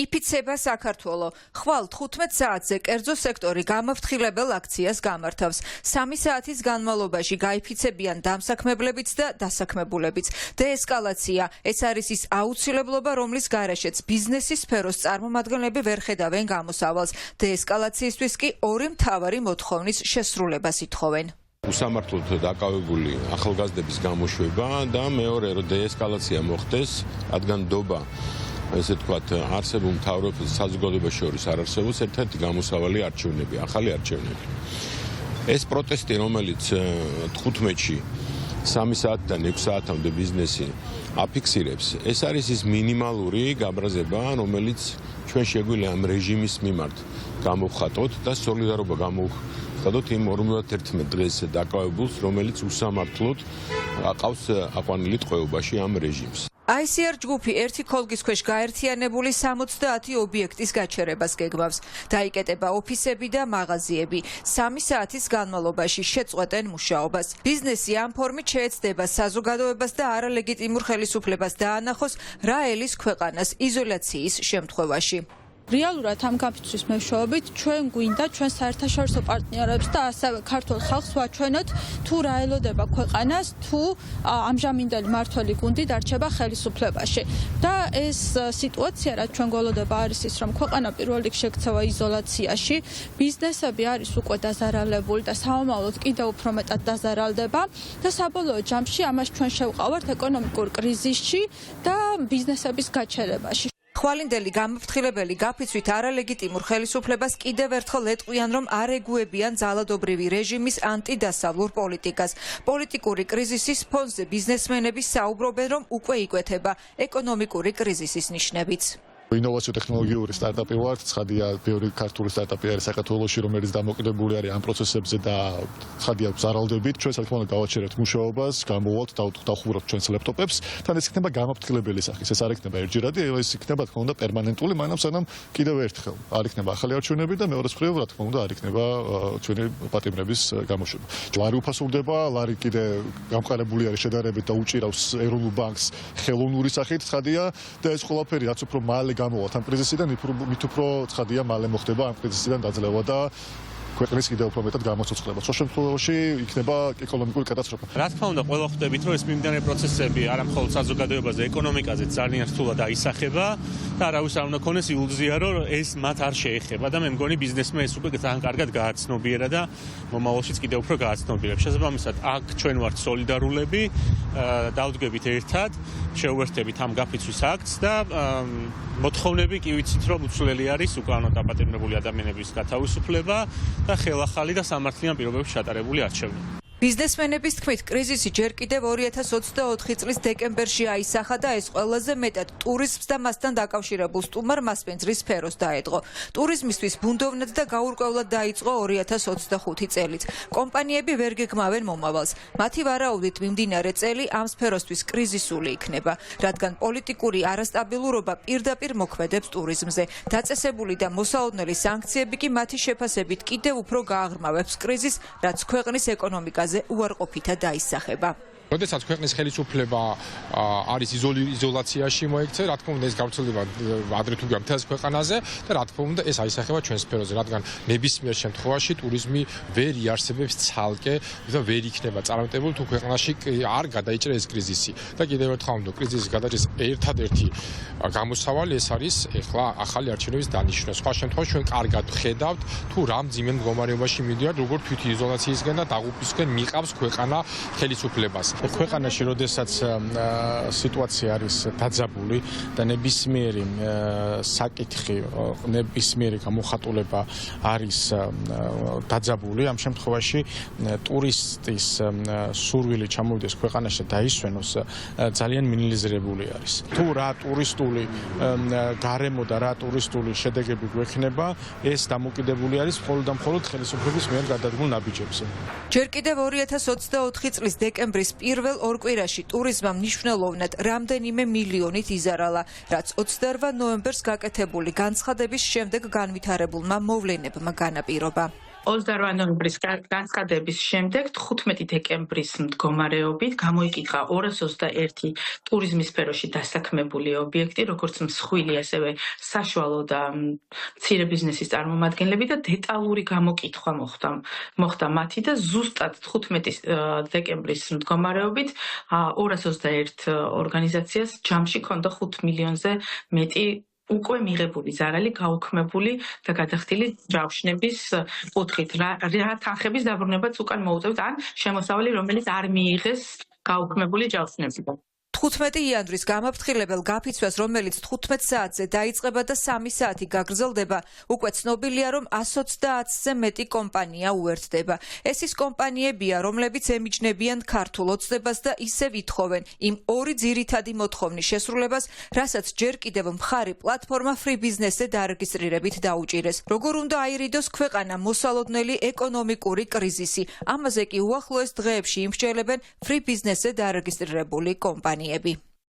იფიცება საქართველო. ხვალ 15 საათზე კერძო სექტორი გამაფრთხილებელ აქციას გამართავს. 3 საათის განმავლობაში გაიფიცებიან დამსაქმებლებიც და დასაქმებულებიც. დეესკალაცია ეს არის ის აუცილებლობა, რომლის გარეშეც ბიზნესის სფეროს წარმომადგენლები ვერ ხედავენ გამოსავალს. დეესკალაციისთვის კი ორი მთავარი მოთხოვნის შესრულებას ითხოვენ. უსამართლოდ დაკავებული ახალგაზრდების გამოშვება და მეორე რომ დეესკალაცია მოხდეს, რადგან დობა ესე თქვათ არსებულ მთავრობათა საზოგადოებას შორის არ არსებობს ერთ-ერთი გამოსავალი არჩევნები, ახალი არჩევნები. ეს პროტესტი, რომელიც 15-ში 3 საათიდან 6 საათამდე ბიზნესი აფიქსირებს, ეს არის ის მინიმალური გაბრაზება, რომელიც ჩვენ შეგვიძლია ამ რეჟიმის მიმართ გამოვხატოთ და სოლიდარობა გამოვხატოთ იმ 51 დღეს დაკავებულს, რომელიც უსამართლოდ აყავს აყვანილი ტყვეობაში ამ რეჟიმს. ICR ჯგუფი ერთი ქოლგის ქვეშ გაერთიანებული 70 ობიექტის გაჩერებას გეგმავს. დაიკეტება ოფისები და მაღაზიები. 3 საათის განმავლობაში შეწყვეტენ მუშაობას. ბიზნესი ამ ფორმით შეეცდება საზოგადოებას და არალეგიტიმურ ხელისუფლებას დაანახოს რა ელის ქვეყანას იზოლაციის შემთხვევაში. რეალურად ამ გაფიცვის მეშვეობით ჩვენ გვინდა ჩვენ საერთაშორისო პარტნიორებს და ასევე ქართულ ხალხს ვაჩვენოთ თუ რა ელოდება ქვეყანას, თუ ამჟამინდელი მმართველი გუნდი დარჩება ხელისუფლებაში. და ეს სიტუაცია, რაც ჩვენ გველოდება, არის ის, რომ ქვეყანა პირველ რიგში შექცევა იზოლაციაში, ბიზნესები არის უკვე დაზარალებული და სამომავლოდ კიდევ უფრო მეტად დაზარალდება და საბოლოო ჯამში ამას ჩვენ შევყავართ ეკონომიკურ კრიზისში და ბიზნესების გაჩერებაში. ხვალინდელი გამაფრთხილებელი გაფიცვით არალეგიტიმურ ხელისუფლებას კიდევ ერთხელ ეტყვიან, რომ არ ეგუებიან ძალადობრივი რეჟიმის ანტიდასავლურ პოლიტიკას. პოლიტიკური კრიზისის ფონზე ბიზნესმენები საუბრობენ, რომ უკვე იკვეთება ეკონომიკური კრიზისის ნიშნებიც. ინოვაციო ტექნოლოგიური სტარტაპი ვართ, ცხადია, ბევრი ქართული სტარტაპი არის საქართველოში, რომელიც დამოკიდებული არის ამ პროცესებზე და ცხადია ზარალდებით. ჩვენ საერთოდ უნდა გავაჩერებთ მუშაობას, გამოვალთ და დავხუროთ ჩვენს ლეპტოპებს, თან ეს იქნება გამაფრთხილებელი სახის. ეს არ იქნება ერთჯერადი, ეს იქნება თქმა უნდა პერმანენტული, მაგრამ სანამ კიდევ ერთხელ არ იქნება ახალი არჩევნები და მეორე მხრივ, რა თქმა უნდა, არ იქნება ჩვენი პატიმრების გამოშვება. ლარი უფასურდება, ლარი კიდე გამყარებული არის შედარებით და უჭირავს ეროვნულ ბანკს ხელოვნური სახით, ცხადია, და ეს ყველაფერი რაც უფრო მალე გამოვალთ ამ კრიზისიდან, მით უფრო ცხადია მალე მოხდება ამ კრიზისიდან დაძლევა და ქვეყნის კიდევ უფრო მეტად გამოცოცხლება. სხვა შემთხვევაში იქნება ეკონომიკური კატასტროფა. რა თქმა უნდა, ყველა ხვდებით, რომ ეს მიმდინარე პროცესები არა მხოლოდ საზოგადოებაზე, ეკონომიკაზე ძალიან რთულად აისახება და არავის არ უნდა ქონდეს ილუზია, რომ ეს მათ არ შეეხება და მე მგონი ბიზნესმა ეს უკვე ძალიან კარგად გააცნობიერა და მომავალშიც კიდევ უფრო გააცნობიერებს. შესაბამისად, აქ ჩვენ ვართ სოლიდარულები, დავდგებით ერთად, შევუერთდებით ამ გაფიცვის აქტს და მოთხოვნები კი ვიცით, რომ უცვლელი არის უკანონო დაპატიმრებული ადამიანების გათავისუფლება და ხელახალი და სამართლიან პირობებში ჩატარებული არჩევნები. ბიზნესმენების თქმით, კრიზისი ჯერ კიდევ 2024 წლის დეკემბერში აისახა და ეს ყველაზე მეტად ტურიზმს და მასთან დაკავშირებულ სტუმარ მასპინძლის სფეროს დაეწყო. ტურიზმისთვის ბუნდოვნად და გაურკვევლად დაიწყო 2025 წელიც. კომპანიები ვერ გეგმავენ მომავალს. მათი ვარაუდით მიმდინარე წელი ამ სფეროსთვის კრიზისული იქნება, რადგან პოლიტიკური არასტაბილურობა პირდაპირ მოქმედებს ტურიზმზე. დაწესებული და მოსალოდნელი სანქციები კი მათი შეფასებით კიდევ უფრო გააღრმავებს კრიზისს, რაც ქვეყნის ეკონომიკას უარყოფითად დაისახება. როდესაც ქვეყნის ხელისუფლება არის იზოლაციაში მოექცე, რა თქმა უნდა ეს გავრცელდება ადრე თუ გამ მთელს ქვეყანაზე და რა თქმა უნდა ეს აისახება ჩვენ სფეროზე, რადგან ნებისმიერ შემთხვევაში ტურიზმი ვერ იარსებებს ცალკე და ვერ იქნება წარმატებული თუ ქვეყანაში არ გადაიჭრა ეს კრიზისი. და კიდევ ერთხელ უნდა კრიზისის გადაჭრის ერთადერთი გამოსავალი ეს არის ეხლა ახალი არჩევნების დანიშვნა. სხვა შემთხვევაში ჩვენ კარგად ხედავთ თუ რა მძიმე მდგომარეობაში მიდიან, როგორ თვითიზოლაციისგან და დაღუპვისგან მიყავს ქვეყანა ხელისუფლებას. ქვეყანაში, როდესაც სიტუაცია არის დაძაბული და ნებისმიერი საკითხი, ნებისმიერი გამოხატულება არის დაძაბული, ამ შემთხვევაში ტურისტის სურვილი ჩამოვიდეს ქვეყანაში და დაისვენოს ძალიან მინიმალიზებული არის. თუ რა ტურისტული გარემო და რა ტურისტული შედეგები გვექნება, ეს დამოკიდებული არის მხოლოდ და მხოლოდ ხელისუფლების მიერ გადადგმულ ნაბიჯებზე. ჯერ კიდევ 2024 წლის დეკემბრის პირველ ორ კვირაში ტურიზმმა მნიშვნელოვნად რამდენიმე მილიონით იზარალა, რაც 28 ნოემბერს გაკეთებული განცხადების შემდეგ განვითარებულმა მოვლენებმა განაპირობა. 28 ნოემბრის განცხადების შემდეგ 15 დეკემბრის მდგომარეობით გამოიკითხა 221 ტურიზმის სფეროში დასაქმებული ობიექტი, როგორც მსხვილი, ასევე საშუალო და მცირე ბიზნესის წარმომადგენლები და დეტალური გამოკითხვა მოხდა მათი და ზუსტად 15 დეკემბრის მდგომარეობით 221 ორგანიზაციას ჯამში ჰქონდა 5 მილიონზე მეტი უკვე მიღებული ზარალი გაუქმებული და გადახდილი ჯავშნების კუთხით. რა თანხების დაბრუნებაც უკან მოუწევთ ან შემოსავალი, რომელიც არ მიიღეს გაუქმებული ჯავშნებიდან. 15 იანვრის გამაფრთხილებელ გაფიცვას, რომელიც 15 საათზე დაიწყება და 3 საათი გაგრძელდება, უკვე ცნობილია, რომ 130-ზე მეტი კომპანია უერთდება. ეს ის კომპანიებია, რომლებიც ემიჯნებიან ქართულ ოცნებას და ისევ ითხოვენ იმ ორი ძირითადი მოთხოვნის შესრულებას, რასაც ჯერ კიდევ მხარი პლატფორმა Free Business-ზე დარეგისტრირებით დაუჭირეს. როგორ უნდა აირიდოს ქვეყანა მოსალოდნელი ეკონომიკური კრიზისი? ამაზე კი უახლოეს დღეებში იმსჯელებენ Free Business-ზე დარეგისტრირებული კომპანიები.